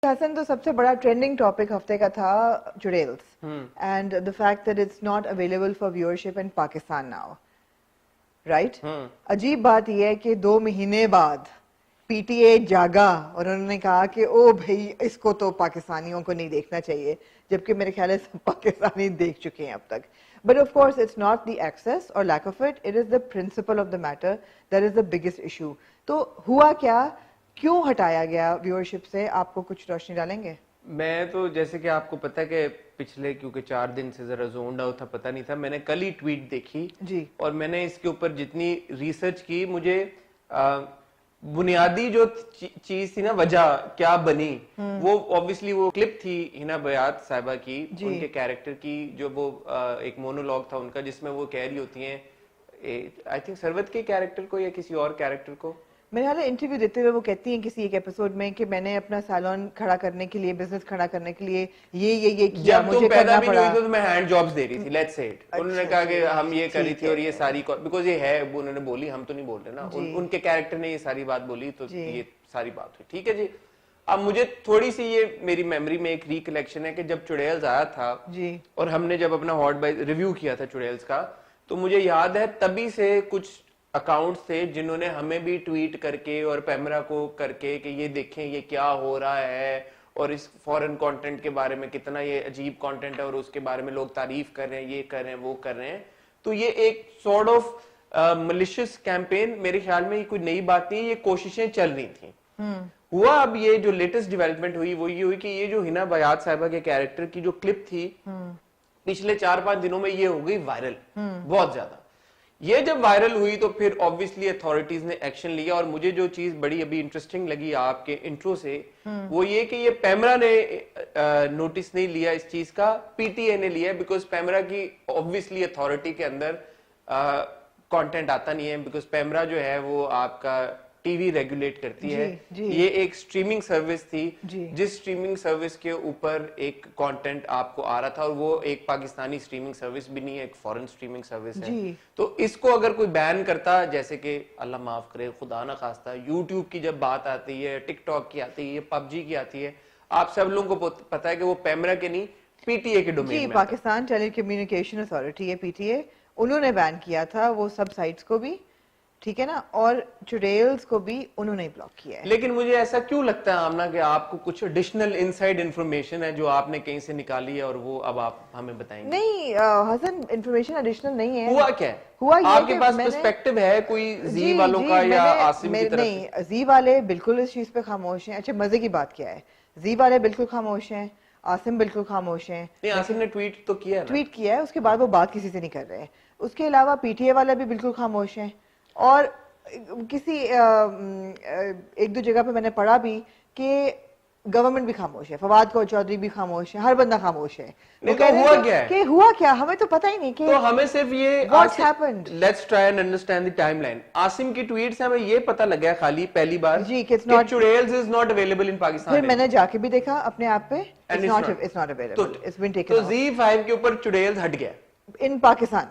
حسن تو سب سے بڑا ٹرینڈنگ ٹاپک ہفتے کا تھا Churails and the fact that it's not available for viewership in Pakistan now right. عجیب بات یہ ہے کہ 2 مہینے بعد پی ٹی اے جاگا اور انہوں نے کہا کہ او بھائی اس کو تو پاکستانیوں کو نہیں دیکھنا چاہیے, جبکہ میرے خیال ہے سب پاکستانی دیکھ چکے ہیں اب تک. But of course it's not the access or lack of it, it is the principle of the matter that is the biggest issue. تو ہوا کیا, کیوں ہٹایا گیا ویورشپ سے, آپ کو کچھ روشنی ڈالیں گے؟ میں تو جیسے کہ آپ کو پتا کہ پچھلے کیونکہ 4 دن سے ذرا زونڈ آؤٹ تھا, پتہ نہیں تھا, میں نے کل ہی ٹویٹ دیکھی جی, اور میں نے اس کے اوپر جتنی ریسرچ کی, مجھے بنیادی جو چیز تھی نا, وجہ کیا بنی, وہ obviously وہ کلپ تھی ہنا بیات صاحبہ کی, ان کے کیریکٹر کی, جو وہ ایک مونولوگ تھا ان کا جس میں وہ کہہ رہی ہوتی ہیں, آئی تھنک سروت کے کیریکٹر کو یا کسی اور کیریکٹر کو, میرے حال انٹرویو دیتے ہوئے وہ کہتی ہیں کسی ایک ایپیسوڈ میں کہ میں نے اپنا سالون کھڑا کرنے کے لیے, بزنس کھڑا کرنے کے لیے یہ کیا, مجھے کرنا پڑا. جب تو میں ہینڈ جابس دے رہی تھی, لیٹس سے اٹ, انہوں نے کہا کہ ہم یہ کر رہی تھی اور یہ ساری, بیکاز یہ ہے انہوں نے بولی, ہم تو نہیں بول رہے نا, ان کے کیریکٹر نے یہ ساری بات بولی تو یہ ساری بات ہوئی, ٹھیک ہے جی. اب مجھے تھوڑی سی یہ میری میموری میں ایک ریکلیکشن ہے کہ جب چڑیلز آیا تھا اور ہم نے جب اپنا ہاٹ بائی ریویو کیا تھا چڑیلز کا, تو مجھے یاد ہے تبھی سے کچھ اکاؤنٹس تھے جنہوں نے ہمیں بھی ٹویٹ کر کے اور پیمرا کو کر کے کہ یہ دیکھیں یہ کیا ہو رہا ہے, اور اس فورن کانٹینٹ کے بارے میں کتنا یہ عجیب کانٹینٹ ہے اور اس کے بارے میں لوگ تعریف کر رہے ہیں, یہ کر رہے ہیں, وہ کر رہے ہیں. تو یہ ایک سارٹ آف ملیشیس کیمپین, میرے خیال میں یہ کوئی نئی بات نہیں, یہ کوششیں چل رہی تھیں. ہوا اب یہ جو لیٹسٹ ڈیولپمنٹ ہوئی وہ یہ ہوئی کہ یہ جو ہنا بیات صاحبہ کے کیریکٹر کی جو کلپ تھی پچھلے 4-5 دنوں میں یہ ہو گئی وائرل بہت زیادہ. یہ جب وائرل ہوئی تو پھر obviously اتھارٹیز نے ایکشن لیا, اور مجھے جو چیز بڑی ابھی انٹرسٹنگ لگی آپ کے انٹرو سے وہ یہ کہ یہ پیمرا نے نوٹس نہیں لیا اس چیز کا, پی ٹی اے نے لیا, بیکاز پیمرا کی obviously اتھارٹی کے اندر کانٹینٹ آتا نہیں ہے, بیکاز پیمرا جو ہے وہ آپ کا ٹی وی ریگولیٹ کرتی ہے. یہ ایک سٹریمنگ سروس تھی جس سٹریمنگ سروس کے اوپر ایک کانٹینٹ آپ کو آ رہا تھا, اور وہ ایک پاکستانی سٹریمنگ سروس بھی نہیں ہے, ایک فورن سٹریمنگ سروس ہے. تو اس کو اگر کوئی بین کرتا, جیسے کہ اللہ معاف کرے خدا نہ خواستہ یوٹیوب کی جب بات آتی ہے, ٹک ٹاک کی آتی ہے, پب جی کی آتی ہے, آپ سب لوگوں کو پتا ہے کہ وہ پیمرا کے نہیں پی ٹی اے کے ڈومین میں. پاکستان ٹیلی کمیونیکیشن اتھارٹی ہے پی ٹی اے, انہوں نے بین کیا تھا وہ سب سائٹس کو بھی, ٹھیک ہے نا, اور چڑیلز کو بھی انہوں نے بلاک کیا ہے. لیکن مجھے ایسا کیوں لگتا ہے آمنہ کہ آپ کو کچھ ایڈیشنل انسائیڈ انفارمیشن ہے جو آپ نے کہیں سے نکالی ہے اور وہ اب آپ ہمیں بتائیں گے؟ نہیں حسن, انفارمیشن ایڈیشنل نہیں ہے. ہوا کیا ہے, ہوا یہ آپ کے پاس پرسپیکٹو ہے کوئی زی والوں کا یا عاصم کی طرف؟ نہیں, زی والے بالکل اس چیز پہ خاموش ہیں. اچھا مزے کی بات کیا ہے, زی والے بالکل خاموش ہیں, عاصم بالکل خاموش ہیں. نہیں, عاصم نے ٹویٹ تو کیا ہے, ٹویٹ کیا ہے, اس کے بعد وہ بات کسی سے نہیں کر رہے. اس کے علاوہ پی ٹی اے والا بھی بالکل خاموش ہیں, اور کسی 1-2 جگہ پہ میں نے پڑھا بھی کہ گورنمنٹ بھی خاموش ہے, فواد کو چودھری بھی خاموش ہے, ہر بندہ خاموش ہے. ہوا کیا ہے کہ ہوا کیا ہمیں تو پتہ ہی نہیں کہ تو ہمیں صرف یہ what happened. Let's try and understand the time line. Asim کی ٹویٹ سے ہمیں یہ پتہ لگا ہے خالی پہلی بار جی کہ Churails is not available in Pakistan. پھر میں نے جا کے بھی دیکھا اپنے آپ پہ, it's not available, it's been taken تو off. Z5 کے اوپر چڑیلز ہٹ گیا ان پاکستان.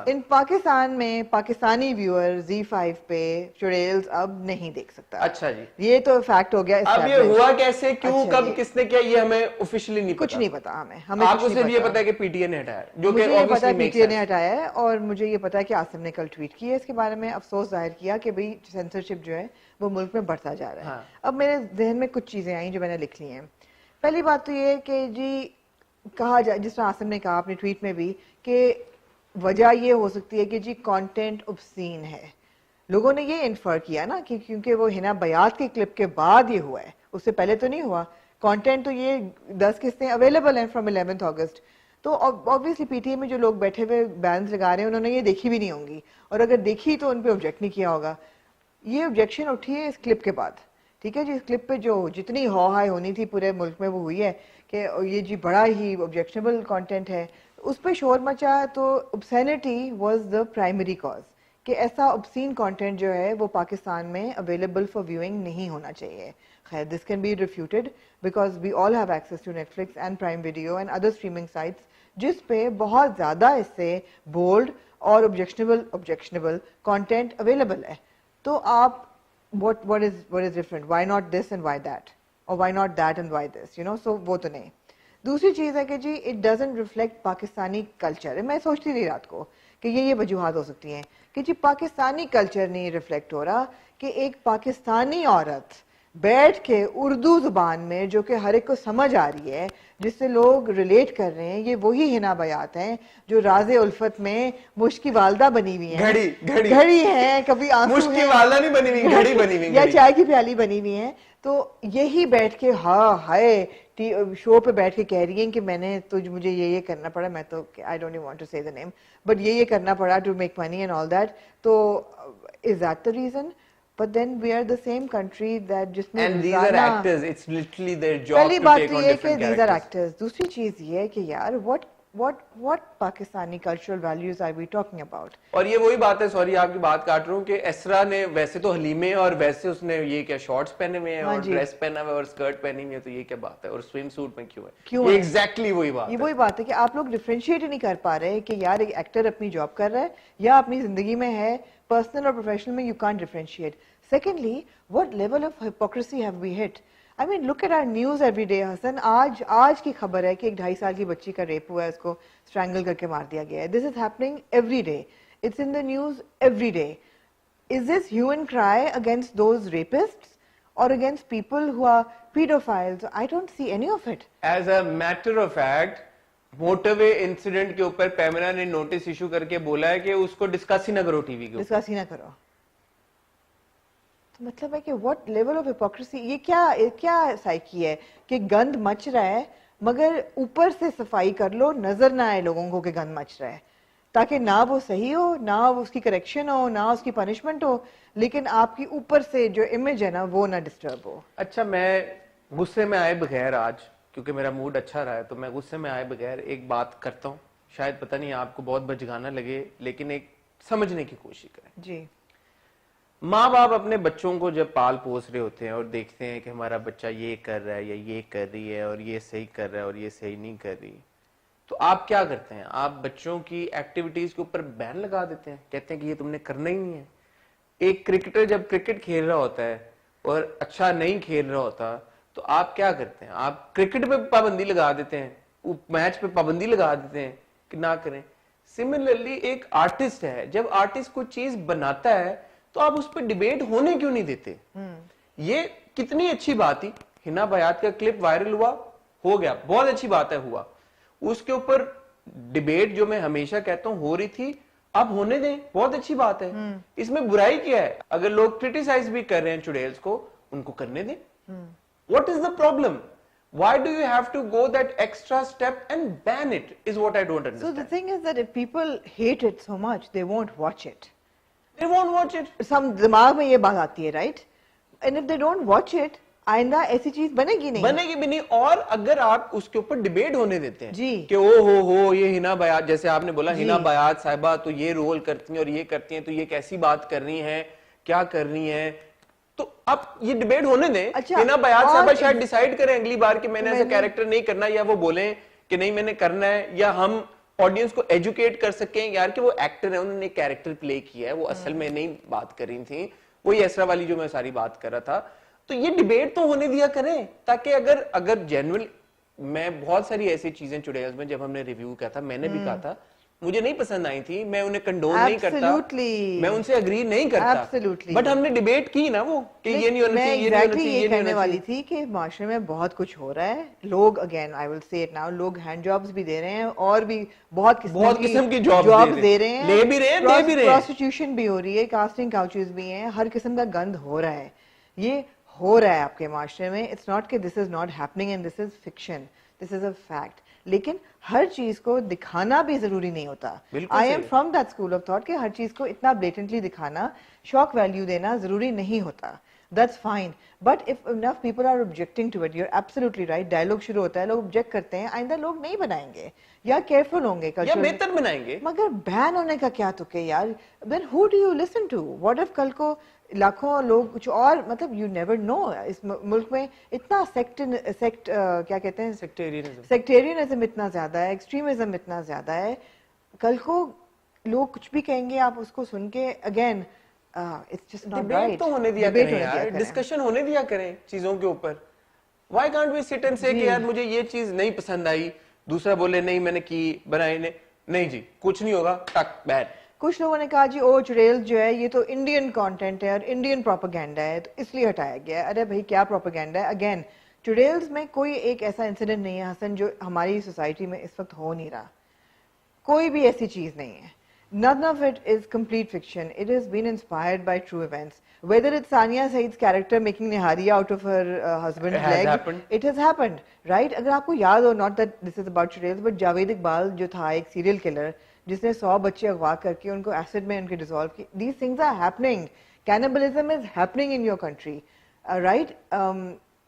ان پاکستان میں پاکستانی ویور Z5 پہ چڑیلز اب نہیں دیکھ سکتا. اچھا جی, یہ تو فیکٹ ہو گیا. اب یہ ہوا کیسے, کیوں, کب, کس نے کیا, یہ ہمیں آفیشیلی نہیں پتا. کچھ نہیں پتا ہمیں. آپ کو صرف یہ پتا ہے کہ پی ٹی اے نے ہٹایا, جو کہ مجھے پتا ہے پی ٹی اے نے ہٹایا ہے, اور مجھے یہ پتا ہے کہ عاصم نے کل ٹویٹ کیا اس کے بارے میں, افسوس ظاہر کیا کہ بھئی سینسرشپ جو ہے وہ ملک میں بڑھتا جا رہا ہے. اب میرے ذہن میں کچھ چیزیں آئیں جو میں نے لکھ لی ہیں. پہلی بات تو یہ ہے کہ جی کہا جائے, جس طرح عاصم نے کہا اپنی ٹویٹ میں بھی, کہ وجہ یہ ہو سکتی ہے کہ جی کانٹینٹ obscene ہے. لوگوں نے یہ انفر کیا نا کہ کیونکہ وہ ہنا بیات کی کلپ کے بعد یہ ہوا ہے, اس سے پہلے تو نہیں ہوا. کانٹینٹ تو یہ 10 قسطیں اویلیبل ہیں فرام 11 اگست. تو obviously پی ٹی اے میں جو لوگ بیٹھے ہوئے بینز لگا رہے ہیں انہوں نے یہ دیکھی بھی نہیں ہوں گی, اور اگر دیکھی تو ان پہ آبجیکٹ نہیں کیا ہوگا. یہ آبجیکشن اٹھی ہے اس کلپ کے بعد, ٹھیک ہے جی. اس کلپ پہ جو جتنی ہو ہائی ہونی تھی پورے ملک میں وہ ہوئی ہے کہ یہ جی بڑا ہی آبجیکشنبل کانٹینٹ ہے, اس پہ شور مچا. تو obscenity was the primary cause, کہ ایسا obscene content جو ہے وہ پاکستان میں available for viewing نہیں ہونا چاہیے. خیر this can be refuted because we all have access to Netflix and Prime Video and other streaming sites جس پہ بہت زیادہ اس سے bold اور objectionable content available ہے. تو آپ what is different, why not this and why that? اور why not that and why this, you know, so وہ تو نہیں. دوسری چیز ہے کہ جی it doesn't reflect Pakistani culture. میں سوچتی رہی رات کو کہ یہ وجوہات ہو سکتی ہیں کہ جی پاکستانی کلچر نہیں ریفلیکٹ ہو رہا کہ ایک پاکستانی عورت بیٹھ کے اردو زبان میں جو کہ ہر ایک کو سمجھ آ رہی ہے, جس سے لوگ ریلیٹ کر رہے ہیں, یہ وہی حنا بیات ہیں جو راز الفت میں مشک کی والدہ بنی ہوئی ہیں, گھڑی ہیں, کبھی آنسو ہیں, والدہ نہیں بنی ہوئی, گھڑی بنی ہوئی, یا چائے کی پیالی بنی ہوئی ہیں. تو یہی بیٹھ کے ہائے شو پہ بیٹھ کے کہہ رہی ہیں کہ میں نے مجھے یہ کرنا پڑا, میں تو آئی ڈونٹ وانٹ ٹو سے دا نیم, بٹ یہ کرنا پڑا to make money and all that. تو is that the reason? But then we are the same country that جس میں and these are actors, it's literally their job پہلی to بات take تو on یہ کہ different these are characters. actors. دوسری چیز یہ ہے کہ یار what Pakistani cultural values are we talking about? اور یہ وہی بات ہے, سوری آپ کی بات کاٹ رہا ہوں, کہ اسرا نے ویسے تو حلیمے اور ویسے اس نے یہ کیا شارٹس پہنے ہوئے ہیں اور ڈریس پہنا ہوا ہے اور اسکرٹ پہنی ہوئی ہے, تو یہ کیا بات ہے, اور سوئم سوٹ میں کیوں ہے؟ یہ ایگزیکٹلی وہی بات ہے. یہ وہی بات ہے کہ آپ لوگ ڈفرینشیٹ ہی نہیں کر پا رہے کہ یار ایک ایکٹر اپنی جاب کر رہا ہے یا اپنی زندگی میں ہے, پرسنل اور پروفیشنل میں, you can't differentiate. Secondly, what level of hypocrisy have we hit? I mean, look at our news every day, Hassan. آج کی خبر ہے کہ ایک 2.5 سال کی بچی کا ریپ ہوا ہے, اس کو اسٹرینگل کر کے مار دیا گیا ہے. This is happening every day. It's in the news every day. Is this hue and cry against those rapists or against people who are pedophiles? I don't see any of it. As a matter of fact, motorway incident کے اوپر پیمرا نے notice issue کر کے بولا ہے کہ اس کو discuss ہی نہ کرو ٹی وی کے اوپر, ڈسکس ہی نہ کرو. مطلب ہے کہ what level of hypocrisy, یہ کیا سائیکی ہے کہ گند مچ رہا ہے مگر اوپر سے صفائی کر لو, نظر نہ آئے لوگوں کو کہ گند مچ رہا ہے, تاکہ نہ وہ صحیح ہو, نہ اس کی کریکشن ہو, نہ اس کی پنشمنٹ ہو, لیکن آپ کی اوپر سے جو امیج ہے نا وہ نہ ڈسٹرب ہو. اچھا, میں غصے میں آئے بغیر آج, کیونکہ میرا موڈ اچھا رہا ہے, تو میں غصے میں آئے بغیر ایک بات کرتا ہوں, شاید پتہ نہیں آپ کو بہت بچگانا لگے, لیکن ایک سمجھنے کی کوشش کریں. جی, ماں باپ اپنے بچوں کو جب پال پوس رہے ہوتے ہیں اور دیکھتے ہیں کہ ہمارا بچہ یہ کر رہا ہے یا یہ کر رہی ہے اور یہ صحیح کر رہا ہے اور یہ صحیح نہیں کر رہی, تو آپ کیا کرتے ہیں؟ آپ بچوں کی ایکٹیویٹیز کے اوپر بین لگا دیتے ہیں, کہتے ہیں کہ یہ تم نے کرنا ہی نہیں ہے. ایک کرکٹر جب کرکٹ کھیل رہا ہوتا ہے اور اچھا نہیں کھیل رہا ہوتا, تو آپ کیا کرتے ہیں؟ آپ کرکٹ پہ پابندی لگا دیتے ہیں, میچ پہ پابندی لگا دیتے ہیں کہ نہ کریں. سملرلی ایک آرٹسٹ ہے, جب آرٹسٹ کوئی چیز بناتا ہے تو آپ اس پہ ڈیبیٹ ہونے کیوں نہیں دیتے؟ یہ کتنی اچھی بات تھی, حنا بیات کا کلپ وائرل ہوا, ہو گیا, بہت اچھی بات ہے, ہوا, اس کے اوپر ڈیبیٹ جو میں ہمیشہ کہتا ہوں ہو رہی تھی, اب ہونے دیں, بہت اچھی بات ہے. اس میں برائی کیا ہے؟ اگر لوگ کرٹیسائز بھی کر رہے ہیں چڑیلز کو, ان کو کرنے دیں. What is the problem? Why do you have to go that extra step and ban it is what I don't understand. So the thing is that if people hate it so much, they won't watch it. They won't watch it. Some دماغ میں یہ بات آتی ہے, right? And if they don't watch it, آئندہ ایسی چیز بنے گی نہیں, بنے گی بھی نہیں. اور اگر آپ اس کے اوپر ڈیبیٹ ہونے دیتے ہیں جی کہ او ہو یہ حنا بیات, جیسے آپ نے بولا حنا بیات صاحبہ تو یہ رول کرتی ہیں اور یہ کرتی ہیں, تو یہ کیسی بات کر رہی ہیں, کیا کر رہی ہیں, تو اب یہ ڈیبیٹ ہونے دیں. حنا بیات صاحبہ شاید ڈیسائیڈ کریں اگلی بار کہ میں نے ایسا کیریکٹر نہیں کرنا, یا وہ بولیں کہ نہیں میں نے کرنا ہے, یا ہم آڈینس کو ایجوکیٹ کر سکیں یار کہ وہ ایکٹر ہے, انہوں نے کیریکٹر پلے کیا ہے, وہ اصل میں نہیں بات کر رہی تھی, وہی اسرا والی جو میں ساری بات کر رہا تھا. تو یہ ڈیبیٹ تو ہونے دیا کریں, تاکہ اگر جینوئن, میں بہت ساری ایسی چیزیں چڑیلز میں جب ہم نے ریویو کیا تھا, میں نے بھی کہا تھا مجھے نہیں پسند آئی تھی, میں انہیں کنڈون نہیں کرتا, میں ان سے اگری نہیں کرتا, بٹ ہم نے ڈیبیٹ کی نا وہ کہ یہ نہیں ہونا چاہیے, یہ کہنے والی تھی کہ معاشرے میں بہت کچھ ہو رہا ہے, لوگ اگین آئی ول سے اٹ ناؤ, لوگ ہینڈ جابز بھی دے رہے ہیں اور بھی بہت قسم کی جابز دے رہے ہیں, لے بھی رہے ہیں, دے بھی رہے ہیں, پروسٹیٹیوشن بھی ہو رہی ہے, کاسٹنگ کاؤچز بھی ہیں, ہر قسم کا گند ہو رہا ہے, یہ ہو رہا ہے آپ کے معاشرے میں. اٹس ناٹ کہ this is not happening and this is fiction, this is a fact. لیکن ہر چیز کو دکھانا بھی ضروری نہیں ہوتا. I am from that school of thought کہ ہر چیز کو اتنا بلیٹنٹلی دکھانا, شاک ویلیو دینا ضروری نہیں ہوتا. That's fine. But if enough people are objecting to it, you're absolutely right. Dialogue شروع ہوتا ہے, لوگ آبجیکٹ کرتے ہیں, آئندہ لوگ نہیں بنائیں گے یا کیئرفل ہوں گے, یا بہتر بنائیں گے. مگر بین ہونے کا کیا تک ہے یار. Then who do you listen to? What if کل کو لاکھوں لوگ کچھ اور, مطلب you never know. اس ملک میں اتنا کیا کہتے ہیں, سیکٹیرینزم اتنا زیادہ ہے, ایکسٹریمزم اتنا زیادہ ہے, کل کو لوگ کچھ بھی کہیں گے, آپ اس کو سن کے اگین ڈیبیٹ تو ہونے دیا کریں یار, ڈسکشن ہونے دیا کریں چیزوں کے اوپر. Why can't we sit and say کہ یار مجھے یہ چیز نہیں پسند آئی, دوسرا بولے نہیں میں نے کی بنائی نہیں جی کچھ نہیں ہوگا ٹک بیڈ. کچھ لوگوں نے کہا جی او چڑیل جو ہے یہ تو انڈین کانٹینٹ ہے اور انڈین پروپیگینڈا ہے تو اس لیے ہٹایا گیا ہے. ارے بھائی کیا پروپیگینڈا ہے؟ اگین چڑیلز میں کوئی ایک ایسا انسیڈنٹ نہیں ہے حسن جو ہماری سوسائٹی میں اس وقت ہو نہیں رہا, کوئی بھی ایسی چیز نہیں ہے. None of it is complete fiction. It has been inspired by true events. Whether it's Sania Saeed's character making nihari out of her husband's leg, it has happened, right? اگر آپ کو یاد ہو, not that this is about churels, but Javed Iqbal جو تھا ایک serial killer جس نے 100 بچے اغوا کر کے ان کو ایسڈ میں ان کے ڈیزالو کی. These things are happening. Cannibalism is happening in your country, right?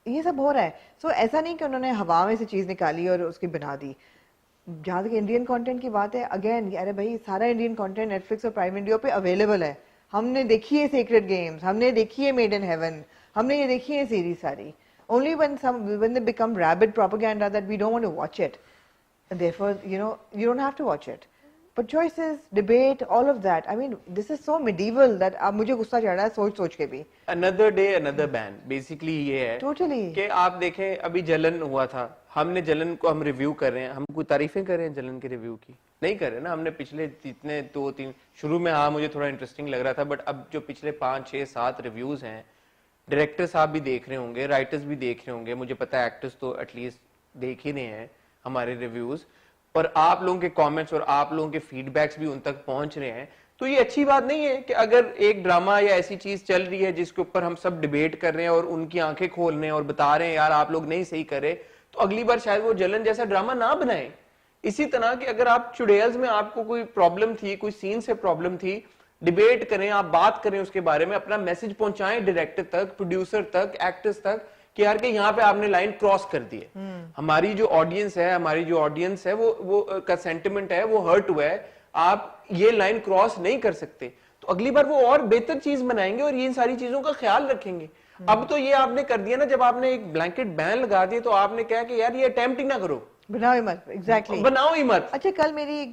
یہ سب ہو رہا ہے. سو ایسا نہیں کہ انہوں نے ہوا میں سے چیز نکالی اور اس کی بنا دی. جہاں تک انڈین کانٹینٹ کی بات ہے, اگین ارے بھائی سارا انڈین کانٹینٹ نیٹ فلکس اور پرائم ویڈیو پہ اویلیبل ہے. ہم نے دیکھی ہے سیکریٹ گیمز, ہم نے دیکھی ہے میڈ ان ہیون, ہم نے یہ دیکھی ہے سیریز ساری. Only when they become rabid propaganda that we don't want to watch it. And therefore, you don't have to watch it. But choices, debate, all of that. I mean, this is so medieval that اب مجھے غصہ چڑھ رہا ہے سوچ کے بھی. Another day, another ban. Basically یہ ہے Totally. کہ آپ دیکھیں ابھی جلن ہوا تھا, ہم نے جلن کو ہم ریویو کر رہے ہیں, ہم کوئی تعریفیں کر رہے ہیں جلن کے ریویو کی نہیں کر رہے نا. ہم نے پچھلے جتنے 2-3 شروع میں ہاں مجھے تھوڑا انٹرسٹنگ لگ رہا تھا, بٹ اب جو پچھلے 5-6-7 ریویوز ہیں, ڈائریکٹر صاحب بھی دیکھ رہے ہوں گے, رائٹرز بھی دیکھ رہے ہوں گے, مجھے پتا ہے ایکٹرز تو ایٹ لیسٹ دیکھ ہی رہے ہیں ہمارے ریویوز, اور آپ لوگوں کے کامنٹس اور آپ لوگوں کے فیڈ بیکس بھی ان تک پہنچ رہے ہیں. تو یہ اچھی بات نہیں ہے کہ اگر ایک ڈرامہ یا ایسی چیز چل رہی ہے جس کے اوپر ہم سب ڈیبیٹ کر رہے ہیں اور ان کی آنکھیں کھول رہے ہیں اور بتا رہے ہیں یار آپ لوگ نہیں صحیح کر رہے, تو اگلی بار شاید وہ جلن جیسا ڈرامہ نہ بنائیں. اسی طرح کہ اگر آپ چڑیلز میں آپ کو کوئی پرابلم تھی, کوئی سین سے پرابلم تھی, ڈیبیٹ کریں, آپ بات کریں اس کے بارے میں, اپنا میسج پہنچائیں ڈائریکٹر تک, پروڈیوسر تک, ایکٹرز تک کہ یار کہ یہاں پہ آپ نے لائن کراس کر دی ہے. ہماری جو آڈینس ہے وہ کا سینٹیمنٹ ہے وہ ہرٹ ہوا ہے, آپ یہ لائن کراس نہیں کر سکتے. تو اگلی بار وہ اور بہتر چیز بنائیں گے اور یہ ساری چیزوں کا خیال رکھیں گے. اب تو یہ آپ نے کر دیا نا, جب آپ نے ایک بلینکٹ بین لگا دیا تو آپ نے کہا کہ یار یہ اٹیمپٹ ہی نہ کرو, بناؤ ہی مت. ایگزیکٹلی بناؤ ہی مت. اچھا کل میری